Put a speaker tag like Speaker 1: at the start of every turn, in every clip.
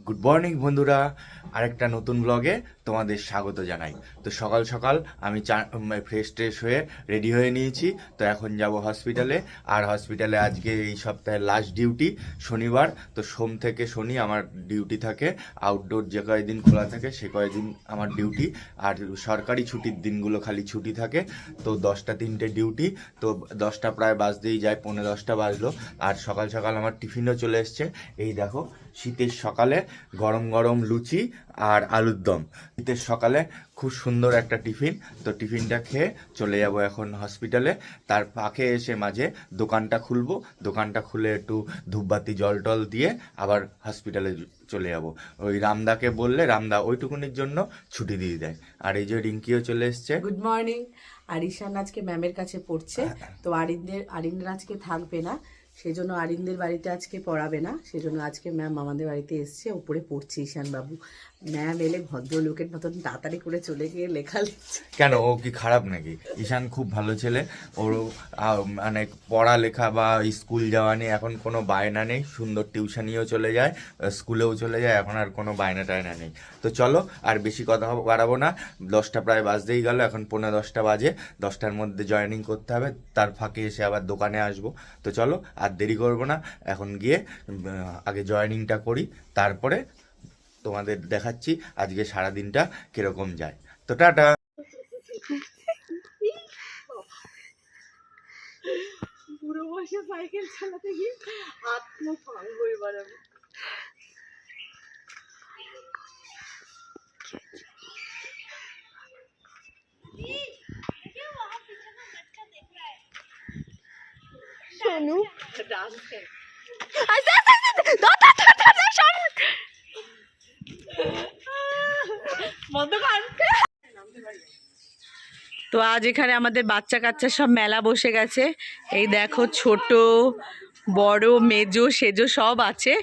Speaker 1: Good morning বন্ধুরা, আরেকটা নতুন ব্লগে তোমাদের স্বাগত জানাই। তো সকাল সকাল আমি ফ্রেশ ট্রেশ হয়ে রেডি হয়ে নিয়েছি। তো এখন যাব হসপিটালে। আর হসপিটালে আজকে এই সপ্তাহের লাস্ট ডিউটি, শনিবার। তো সোম থেকে শনি আমার ডিউটি থাকে। আউটডোর যে কয়দিন খোলা থাকে সে কয়দিন আমার ডিউটি। আর সরকারি ছুটির দিনগুলো খালি ছুটি থাকে। তো 10টা 3টে ডিউটি। তো 10টা প্রায় বাজতেই যায়, 10:45 বাজলো। আর সকাল সকাল আমার টিফিনও চলে এসছে। এই দেখো, শীতের সকালে গরম গরম লুচি আর আলুর দম। শীতের সকালে খুব সুন্দর একটা টিফিন। তো টিফিনটা খেয়ে চলে যাব এখন হসপিটালে। তার ফাঁকে এসে মাঝে দোকানটা খুলবো। দোকানটা খুলে একটু ধূপবাতি জল টল দিয়ে আবার হসপিটালে চলে যাব। ওই রামদাকে বললে রামদা ওইটুকুনির জন্য ছুটি দিয়ে দেয়। আর এই যে রিঙ্কিও চলে এসছে।
Speaker 2: Good morning. আর ঈশান আজকে ম্যামের কাছে পড়ছে, তো আরিনদের আজকে থাকবে না, সেই জন্য আরিনদের বাড়িতে আজকে পড়াবে না, সেই জন্য আজকে ম্যাম আমাদের বাড়িতে এসছে, উপরে পড়ছে ঈশান বাবু। ম্যাম এলে ভদ্রলোকের মতন তাড়াতাড়ি করে চলে গিয়ে লেখা লিখছে।
Speaker 1: কেন, ও কি খারাপ নাকি? ঈশান খুব ভালো ছেলে। ওর মানে পড়ালেখা বা স্কুল যাওয়া নিয়ে এখন কোনো বায়না নেই। সুন্দর টিউশনিও চলে যায়, স্কুলেও চলে যায়, এখন আর কোনো বায়না টায়না নেই। তো চলো, আর বেশি কথা বাড়াবো না। 10টা প্রায় বাজতেই গেল, এখন 10:45 বাজে। 10টার মধ্যে জয়েনিং করতে হবে, তার ফাঁকে এসে আবার দোকানে আসবো। তো চলো, আর দেরি করবো না, এখন গিয়ে আগে জয়েনিংটা করি, তারপরে তোমাদের দেখাচ্ছি আজকে সারাদিনটা কিরকম যায়। তো টাটা।
Speaker 2: পুরো বসে সাইকেল চালাতে গিয়ে আত্মভঙ্গ এবার আমি।
Speaker 3: सोनू
Speaker 2: তো আজ এখানে আমাদের বাচ্চা কাচ্চা সব মেলা বসে গেছে। এই দেখো, ছোট বড় মেজো সেজো সব আছে।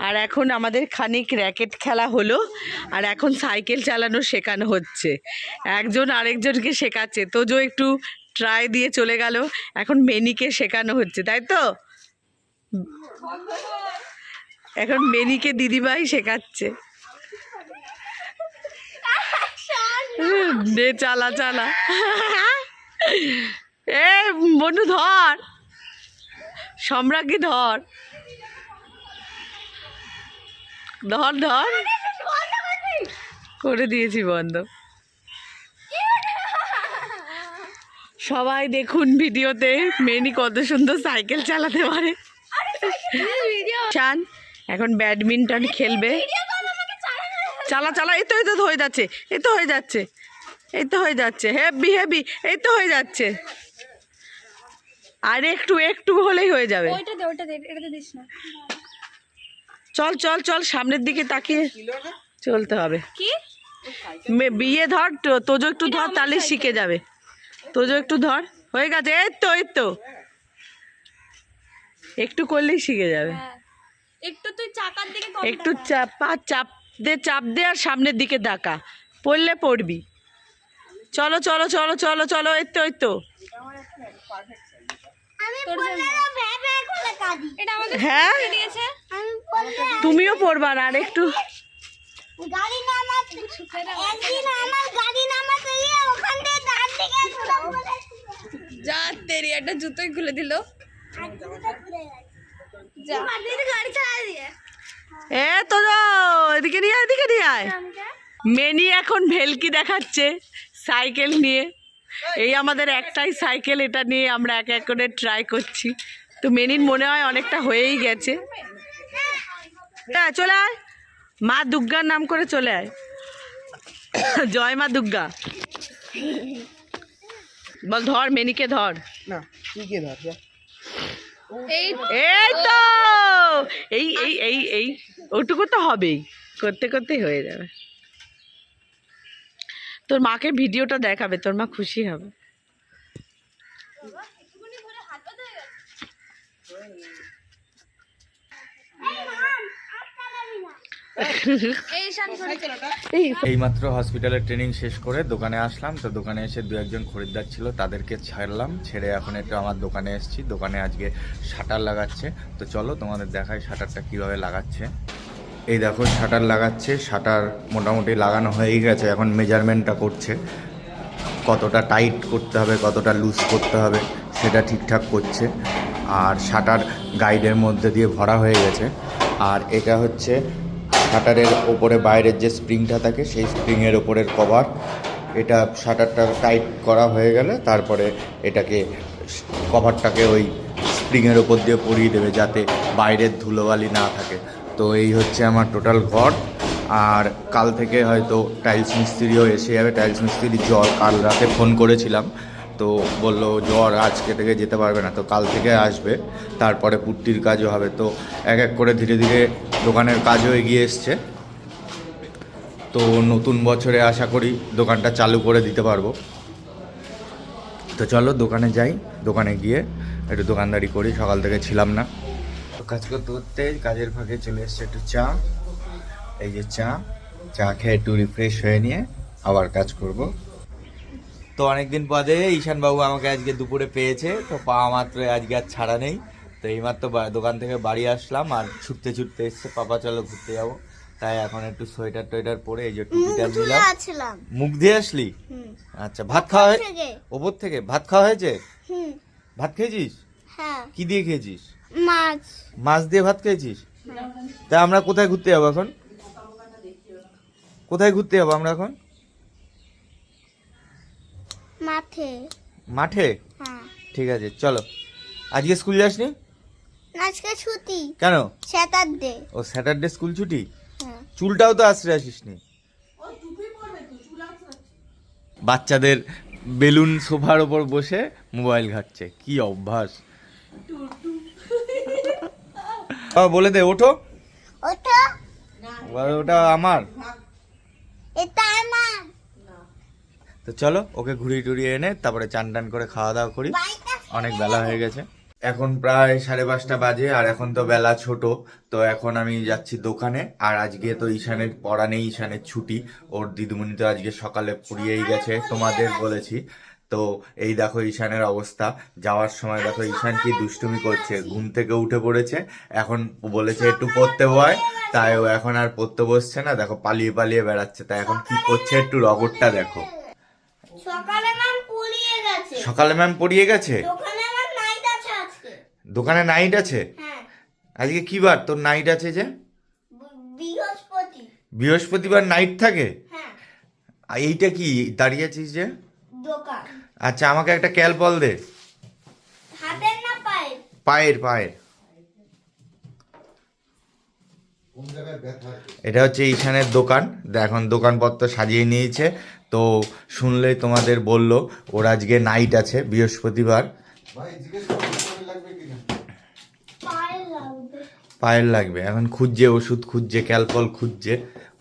Speaker 2: আর এখন আমাদের খানিক র্যাকেট খেলা হলো, আর এখন সাইকেল চালানো শেখানো হচ্ছে। একজন আরেকজনকে শেখাচ্ছে। তোজো একটু ট্রাই দিয়ে চলে গেল, এখন মেনিকে শেখানো হচ্ছে, তাই তো? এখন মেনিকে দিদিভাই শেখাচ্ছে। দে চালা চালা। এ বন্ধু ধর, সম্রাজ্ঞী ধর ধর ধর, করে দিয়েছি বন্ধ। সবাই দেখুন ভিডিওতে মেনি কত সুন্দর সাইকেল চালাতে পারে। চান এখন ব্যাডমিন্টন খেলবে। চালা চালা, এই তো এই তো হয়ে যাচ্ছে, এই তো হয়ে যাচ্ছে, এই তো হয়ে যাচ্ছে, হেভি হেভি, এই তো হয়ে যাচ্ছে। আর একটু একটু হলেই হয়ে যাবে। চল চল চল, সামনের দিকে তাকিয়ে চলতে হবে। বিয়ে ধর, তোজো একটু ধর, তাহলে শিখে যাবে। তোজো একটু ধর, হয়ে গেছে, এই তো এই তো, একটু করলেই শিখে যাবে।
Speaker 3: একটু তুই চাকার দিকে
Speaker 2: একটু চাপ দে আর সামনের দিকে তাকা, পড়লে পড়বি। চলো চলো চলো চলো চলো, এই তো এই তো। হ্যাঁ, তুমিও পড়বা। আর একটু
Speaker 3: যা তেরি একটা জুতোই খুলে দিল।
Speaker 2: এ তো এদিকে নিয়ে আয়, এদিকে নিয়ে আয়। মেনি এখন ভেলকি দেখাচ্ছে সাইকেল নিয়ে। এই আমাদের একটাই সাইকেল, এটা নিয়ে আমরা এক এক করে ট্রাই করছি। তো মেনির মনে হয় অনেকটা হয়েই গেছে। চলে আয়, মা দুর্গার নাম করে চলে আয়। জয় মা দুর্গা বল, ধর মেনিকে ধর।
Speaker 4: না তুই ধর।
Speaker 2: এই তো, এই এই এই এই ওটুকু তো হবেই, করতে করতেই হয়ে যাবে। তোর মাকে ভিডিওটা দেখাবে, তোর মা খুশি হবে।
Speaker 1: এইমাত্র হসপিটালের ট্রেনিং শেষ করে দোকানে আসলাম। তো দোকানে এসে 2-1 খরিদ্দার ছিল, তাদেরকে ছাড়লাম। ছেড়ে এখন একটু আমার দোকানে এসেছি। দোকানে আজকে শাটার লাগাচ্ছে। তো চলো তোমাদের দেখাই শাটারটা কীভাবে লাগাচ্ছে। এই দেখো শাটার লাগাচ্ছে, শাটার মোটামুটি লাগানো হয়েই গেছে, এখন মেজারমেন্টটা করছে কতটা টাইট করতে হবে কতটা লুজ করতে হবে সেটা ঠিকঠাক করছে। আর শাটার গাইডের মধ্যে দিয়ে ভরা হয়ে গেছে। আর এটা হচ্ছে শাটারের ওপরে বাইরের যে স্প্রিংটা থাকে সেই স্প্রিংয়ের ওপরের কভার। এটা শাটারটা টাইট করা হয়ে গেলে তারপরে এটাকে কভারটাকে ওই স্প্রিংয়ের ওপর দিয়ে পরিয়ে দেবে যাতে বাইরের ধুলোবালি না থাকে। তো এই হচ্ছে আমার টোটাল ঘর। আর কাল থেকে হয়তো টাইলস মিস্ত্রিও এসে যাবে। টাইলস মিস্ত্রি জ্বর, কাল রাতে ফোন করেছিলাম তো বললো জ্বর আজকে থেকে যেতে পারবে না, তো কাল থেকে আসবে। তারপরে পুট্টির কাজও হবে। তো এক এক করে ধীরে ধীরে দোকানের কাজও এগিয়ে এসছে। তো নতুন বছরে আশা করি দোকানটা চালু করে দিতে পারবো। তো চলো দোকানে যাই, দোকানে গিয়ে একটু দোকানদারি করি, সকাল থেকে ছিলাম না। তো কাজ করতে করতে কাজের ফাঁকে চলে এসছে একটু চা। এই যে চা খেয়ে একটু রিফ্রেশ হয়ে নিয়ে আবার কাজ করব। তো অনেকদিন বাদে ঈশানবাবু আমাকে আজকে দুপুরে পেয়েছে, তো পাওয়া মাত্র আজকে আর ছাড়া নেই। তো এইমাত্র দোকান থেকে বাড়ি আসলাম আর ছুটতে ছুটতে এসছে পাপা চলো ঘুরতে যাবো। তাই এখন একটু সোয়েটার টোয়েটার পরে এই যে টুপিটা নিলাম। মুখ দিয়ে আসলি? আচ্ছা, ভাত খাওয়া ওপর থেকে ভাত খাওয়া হয়েছে? ভাত খেয়েছিস? কি দিয়ে খেয়েছিস? মাছ দিয়ে ভাত খেয়েছিস? তা আমরা কোথায় ঘুরতে যাবো এখন? কোথায় ঘুরতে যাবো আমরা এখন? মাঠে? ঠিক আছে চলো। আজকে স্কুল যাসনি?
Speaker 4: আজকে ছুটি।
Speaker 1: কেন?
Speaker 4: স্যাটারডে।
Speaker 1: ও স্যাটারডে স্কুল ছুটি? চুলটাও তো আশ্রে আসিসনি। বাচ্চাদের বেলুন সোফার ওপর বসে মোবাইল ঘাটছে, কি অভ্যাস। বলে দে ওঠো।
Speaker 4: ওটা
Speaker 1: ওটা আমার।
Speaker 4: এটা আমার।
Speaker 1: তো চলো ওকে ঘুরিয়ে টুরিয়ে এনে তারপরে চান টান করে খাওয়া দাওয়া করি। অনেক বেলা হয়ে গেছে, এখন প্রায় 5:30 বাজে। আর এখন তো বেলা ছোট, তো এখন আমি যাচ্ছি দোকানে। আর আজকে তো ঈশানের পড়া নেই, ঈশানের ছুটি। ওর দিদিমণি তো আজকে সকালে পড়িয়েই গেছে, তোমাদের বলেছি। তো এই দেখো ঈশানের অবস্থা। যাওয়ার সময় দেখো ঈশান কি দুষ্টুমি করছে, ঘুম থেকে উঠে পড়েছে। এখন বলেছে একটু পড়তে বয়, তাই ও এখন আর পড়তে বসছে না। দেখো পালিয়ে পালিয়ে বেড়াচ্ছে। তাই এখন কি করছে একটু রগরটা দেখো।
Speaker 4: সকালে ম্যাম পড়িয়ে গেছে।
Speaker 1: সকালে ম্যাম পড়িয়ে গেছে?
Speaker 4: দোকানে আমার নাইট আছে আজকে।
Speaker 1: দোকানে নাইট আছে?
Speaker 4: হ্যাঁ।
Speaker 1: আজকে কি বার তোর নাইট আছে যে?
Speaker 4: বৃহস্পতি।
Speaker 1: বৃহস্পতিবার নাইট থাকে?
Speaker 4: হ্যাঁ।
Speaker 1: আর এইটা কি দাঁড়িয়ে আছিস যে?
Speaker 4: দোকান।
Speaker 1: আচ্ছা আমাকে একটা ক্যালপল দে।
Speaker 4: হাতের না পায়ের?
Speaker 1: পায়ের পায়ের। এটা হচ্ছে ঈশানের দোকান। এখন দোকানপত্র সাজিয়ে নিয়েছে। তো শুনলে তোমাদের বললো ওর আজকে নাইট আছে বৃহস্পতিবার।
Speaker 4: পায়ের লাগবে।
Speaker 1: পায়ের লাগবে, এখন খুঁজছে, ওষুধ খুঁজছে, ক্যালপল খুঁজছে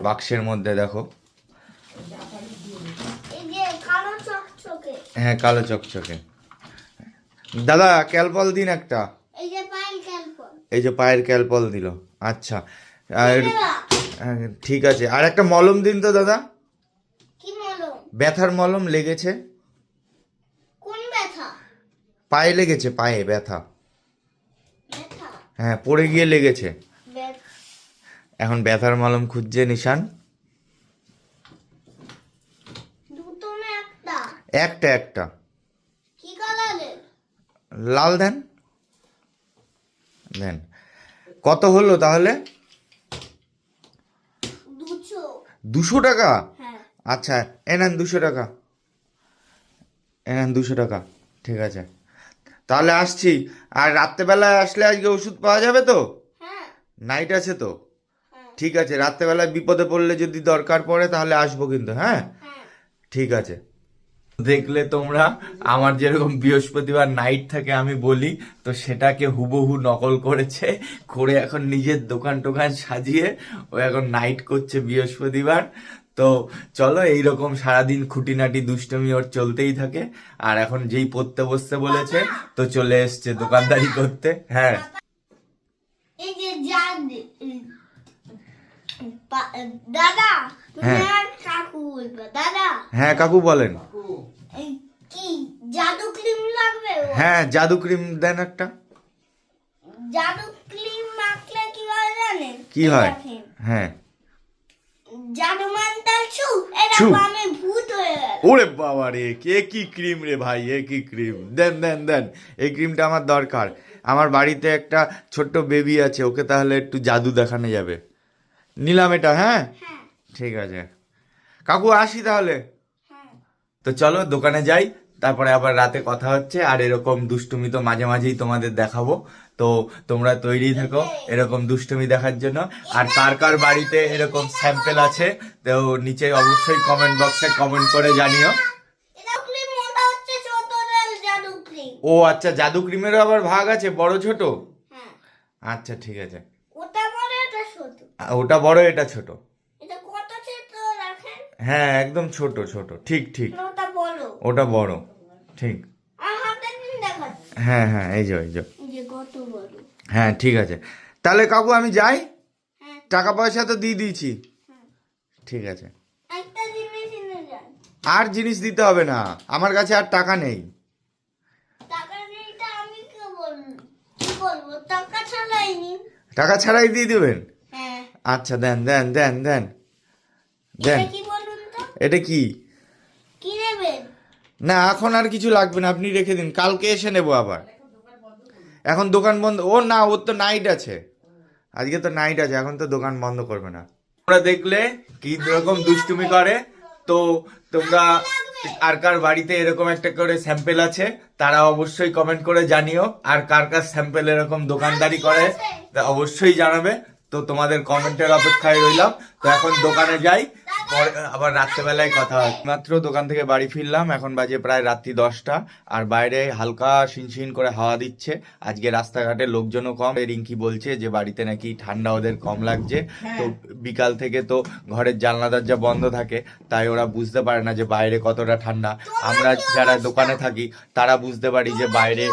Speaker 1: বাক্সের মধ্যে। দেখো
Speaker 4: এই যে কালো চকচকে।
Speaker 1: হ্যাঁ কালো চকচকে। দাদা ক্যালপল দিন একটা।
Speaker 4: এই যে পায়ের ক্যালপল।
Speaker 1: এই যে পায়ের ক্যালপল দিল। আচ্ছা আর ঠিক আছে, আর একটা মলম দিন তো দাদা।
Speaker 4: কি মলম?
Speaker 1: ব্যথার মলম লেগেছে।
Speaker 4: কোন ব্যথা?
Speaker 1: পায়ে লেগেছে, পায়ে ব্যথা।
Speaker 4: ব্যথা।
Speaker 1: হ্যাঁ পড়ে গিয়ে লেগেছে।
Speaker 4: ব্যথা।
Speaker 1: এখন ব্যথার মলম খুঁজছে নিশান।
Speaker 4: দুটো না একটা?
Speaker 1: একটা একটা।
Speaker 4: কি কালারের?
Speaker 1: লাল দেন। দেন। কত হলো তাহলে?
Speaker 4: 200।
Speaker 1: 200 টাকা?
Speaker 4: হ্যাঁ।
Speaker 1: আচ্ছা এনেন 200 টাকা, এনেন 200 টাকা। ঠিক আছে তাহলে আসছি। আর রাত্রেবেলায় আসলে আজকে ওষুধ পাওয়া যাবে তো?
Speaker 4: হ্যাঁ।
Speaker 1: নাইট আছে তো?
Speaker 4: হ্যাঁ।
Speaker 1: ঠিক আছে, রাত্রেবেলায় বিপদে পড়লে যদি দরকার পড়ে তাহলে আসবো কিন্তু। হ্যাঁ
Speaker 4: হ্যাঁ।
Speaker 1: ঠিক আছে। দেখলে তোমরা আমার যেরকম বৃহস্পতিবার নাইট থাকে আমি বলি, তো সেটাকে হুবহু নকল করেছে, করে এখন নিজের দোকান টোকান সাজিয়ে ও এখন নাইট করছে বৃহস্পতিবার। তো চলো এইরকম সারাদিন খুঁটিনাটি দুষ্টমি ওর চলতেই থাকে। আর এখন যেই পড়তে বসতে বলেছে তো চলে এসছে দোকানদারি করতে। হ্যাঁ
Speaker 4: এই যে দাদা তুমি
Speaker 1: হ্যাঁ।
Speaker 4: আর কাকু বলবে। দাদা
Speaker 1: হ্যাঁ কাকু বলেন।
Speaker 4: এই কি জাদু ক্রিম লাগবে?
Speaker 1: হ্যাঁ জাদু ক্রিম দেন একটা।
Speaker 4: জাদু ক্রিম মাখলে কি হয় জানেন
Speaker 1: কি হয়?
Speaker 4: দেখেন,
Speaker 1: হ্যাঁ,
Speaker 4: জাদু মান্তাল ছু এটা
Speaker 1: ছু।
Speaker 4: আমি ভূত হয়ে গেল।
Speaker 1: ওরে বাবা রে, কে কি ক্রিম রে ভাই, এ কি ক্রিম, দেন দেন দেন, এই ক্রিমটা আমার দরকার। আমার বাড়িতে একটা ছোট্ট বেবি আছে, ওকে তাহলে একটু জাদু দেখানো যাবে। নিলাম এটা, হ্যাঁ
Speaker 4: হ্যাঁ
Speaker 1: ঠিক আছে কাকু, আসি তাহলে।
Speaker 4: হ্যাঁ
Speaker 1: তো চলো দোকানে যাই, তারপরে আবার রাতে কথা হচ্ছে। আর এরকম দুষ্টুমি তো মাঝে মাঝেই তোমাদের দেখাবো, তো তোমরা তৈরি থেকো এরকম দুষ্টুমি দেখার জন্য। আর কার কার বাড়িতে এরকম স্যাম্পেল আছে তো নিচে অবশ্যই কমেন্ট বক্সে কমেন্ট করে জানিও।
Speaker 4: এটা ক্রিম, ওটা হচ্ছে ছোটদের জাদু ক্রিম।
Speaker 1: ও আচ্ছা, জাদু ক্রিমেরও আবার ভাগ আছে, বড় ছোট?
Speaker 4: হ্যাঁ
Speaker 1: আচ্ছা ঠিক আছে,
Speaker 4: ওটা বড় এটা ছোট।
Speaker 1: ওটা বড় এটা ছোট?
Speaker 4: এটা কত ছোট রাখেন?
Speaker 1: হ্যাঁ একদম ছোট ছোট, ঠিক ঠিক,
Speaker 4: ওটা বড়।
Speaker 1: ওটা বড়, ঠিক।
Speaker 4: আর হাতে দিন দেখাচ্ছি
Speaker 1: হ্যাঁ হ্যাঁ, এই যে এই যে,
Speaker 4: যে কত বড়।
Speaker 1: হ্যাঁ ঠিক আছে। তাহলে কাকু আমি যাই,
Speaker 4: হ্যাঁ
Speaker 1: টাকা পয়সা তো দিয়ে দিয়েছি। ঠিক আছে,
Speaker 4: একটা জিনিস এনে যান।
Speaker 1: আর জিনিস দিতে হবে না, আমার কাছে আর টাকা নেই।
Speaker 4: টাকা নেইটা আমি কি বলবো টাকা ছাড়াইনি।
Speaker 1: টাকা ছাড়াই দিয়ে দেবেন?
Speaker 4: হ্যাঁ
Speaker 1: আচ্ছা দেন দেন দেন দেন দেন।
Speaker 4: এটা কি বলুন তো,
Speaker 1: এটা কি?
Speaker 4: কি নেবেন?
Speaker 1: না এখন আর কিছু লাগবে না, আপনি রেখে দিন, কালকে এসে নেবো আবার। এখন দোকান বন্ধ? ও না, ওর তো নাইট আছে, আজকে তো নাইট আছে, এখন তো দোকান বন্ধ করবে না। তোমরা দেখলে কি রকম দুষ্টুমি করে, তো তোমরা আর কার বাড়িতে এরকম একটা করে স্যাম্পেল আছে তারা অবশ্যই কমেন্ট করে জানিও। আর কার কার স্যাম্পেল এরকম দোকানদারি করে তা অবশ্যই জানাবে। তো তোমাদের কমেন্টের অপেক্ষায় রইলাম। তো এখন দোকানে যাই, পরে আবার রাত্রেবেলায় কথা হয়। মাত্র দোকান থেকে বাড়ি ফিরলাম, এখন বাজে প্রায় রাত্রি 10টা। আর বাইরে হালকা শিনশিন করে হাওয়া দিচ্ছে। আজকে রাস্তাঘাটে লোকজনও কম। রিঙ্কি বলছে যে বাড়িতে নাকি ঠান্ডা ওদের কম লাগছে। তো বিকাল থেকে তো ঘরের জানলা দরজা বন্ধ থাকে, তাই ওরা বুঝতে পারে না যে বাইরে কতটা ঠান্ডা। আমরা যারা দোকানে থাকি তারা বুঝতে পারি যে বাইরে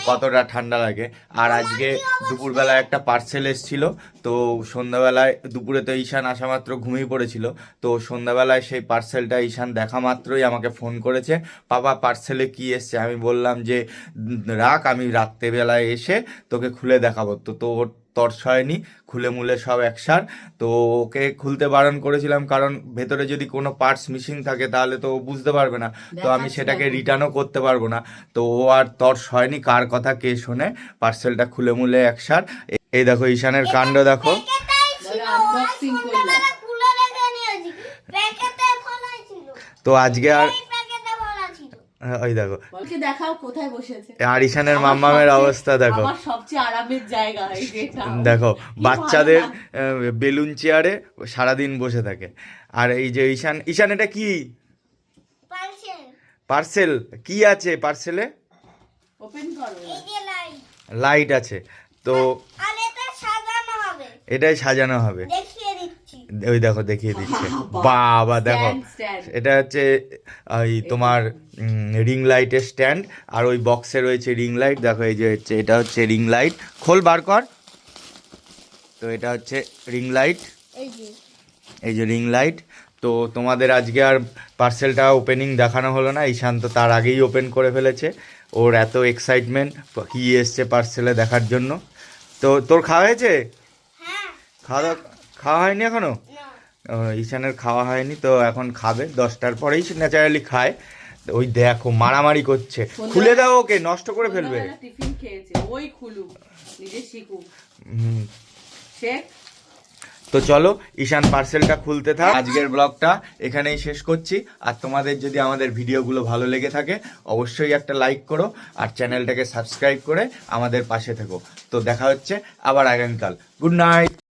Speaker 1: কতটা ঠান্ডা লাগে। আর আজকে দুপুরবেলা একটা পার্সেল এসেছিল, তো সন্ধ্যাবেলায়, দুপুরে তো ঈশান আসা মাত্র ঘুমিয়ে পড়েছিল, তো সন্ধ্যাবেলায় সেই পার্সেলটা ঈশান দেখা মাত্রই আমাকে ফোন করেছে, বাবা পার্সেলে কি এসছে। আমি বললাম যে রাখ, আমি রাত্রেবেলায় এসে তোকে খুলে দেখাবো। তো ওর তর্স হয়নি, খুলে মুলে সব একসার। তো ওকে খুলতে বারণ করেছিলাম, কারণ ভেতরে যদি কোনো পার্টস মিসিং থাকে তাহলে তো ও বুঝতে পারবে না, তো আমি সেটাকে রিটার্নও করতে পারবো না। তো ও আর তর্স হয়নি, কার কথা কে শোনে, পার্সেলটা খুলে মুলে একসার। এই দেখো ঈশানের কাণ্ড দেখো।
Speaker 4: প্যাকেটাই ছিল,
Speaker 3: unboxing করলাম।
Speaker 4: খুলে রেখে নিয়েছি, প্যাকেটে ফলাই ছিল,
Speaker 1: তো আজকে আর
Speaker 4: এই প্যাকেটে ফলা ছিল।
Speaker 1: ওই দেখো,
Speaker 3: বলকে দেখাও কোথায় বসেছে।
Speaker 1: আর ঈশানের মাম্মামের অবস্থা দেখো।
Speaker 3: আমার সবচেয়ে আরামের জায়গা এই যে এটা।
Speaker 1: দেখো
Speaker 3: কি
Speaker 1: বাচ্চাদের
Speaker 3: ভালো লাগে।
Speaker 1: বেলুন চেয়ারে সারাদিন বসে থাকে। আর এই যে ঈশান, ঈশান এটা কি
Speaker 4: পারছেন?
Speaker 1: পার্সেল? কি আছে পার্সেলে?
Speaker 3: ওপেন করো।
Speaker 4: এই যে লাইট,
Speaker 1: লাইট আছে, তো
Speaker 4: আর এটা সাজানো হবে,
Speaker 1: এটাই সাজানো হবে।
Speaker 4: দেখিয়ে দিচ্ছি।
Speaker 1: ওই দেখো দেখিয়ে দিচ্ছে, বাবা দেখো,
Speaker 3: stand।
Speaker 1: এটা হচ্ছে ওই তোমার রিং লাইটের স্ট্যান্ড। আর ওই বক্সে রয়েছে রিং লাইট, দেখো এই যে হচ্ছে, এটা হচ্ছে রিং লাইট, খোল বার কর। তো এটা হচ্ছে রিং লাইট,
Speaker 4: এই যে
Speaker 1: এই যে রিং লাইট। তো তোমাদের আজকে আর পার্সেলটা ওপেনিং দেখানো হলো না, ঈশান তো তার আগেই ওপেন করে ফেলেছে। ওর এত এক্সাইটমেন্ট কি এসছে পার্সেলে দেখার জন্য। তো তোর খাওয়া হয়েছে?
Speaker 4: হ্যাঁ
Speaker 1: খাওয়া হয়নি এখনো?
Speaker 4: না
Speaker 1: ঈশানের খাওয়া হয়নি, তো এখন খাবে 10টার পরেই, ন্যাচারালি খায়। তো ওই দেখো মারামারি করছে, খুলে দাও ওকে, নষ্ট করে ফেলবে।
Speaker 3: সন্ধ্যাবেলা টিফিন খেয়েছে, ওই খুলুক, নিজে শিখুক।
Speaker 1: হুম,
Speaker 3: শেখ।
Speaker 1: তো চলো ঈশান পার্সেলটা খুলতে থাক। আজকের ব্লগটা এখানেই শেষ করছি। আর তোমাদের যদি আমাদের ভিডিওগুলো ভালো লেগে থাকে অবশ্যই একটা লাইক করো, আর চ্যানেলটাকে সাবস্ক্রাইব করে আমাদের পাশে থেকো। তো দেখা হচ্ছে আবার আগামীকাল। Good night.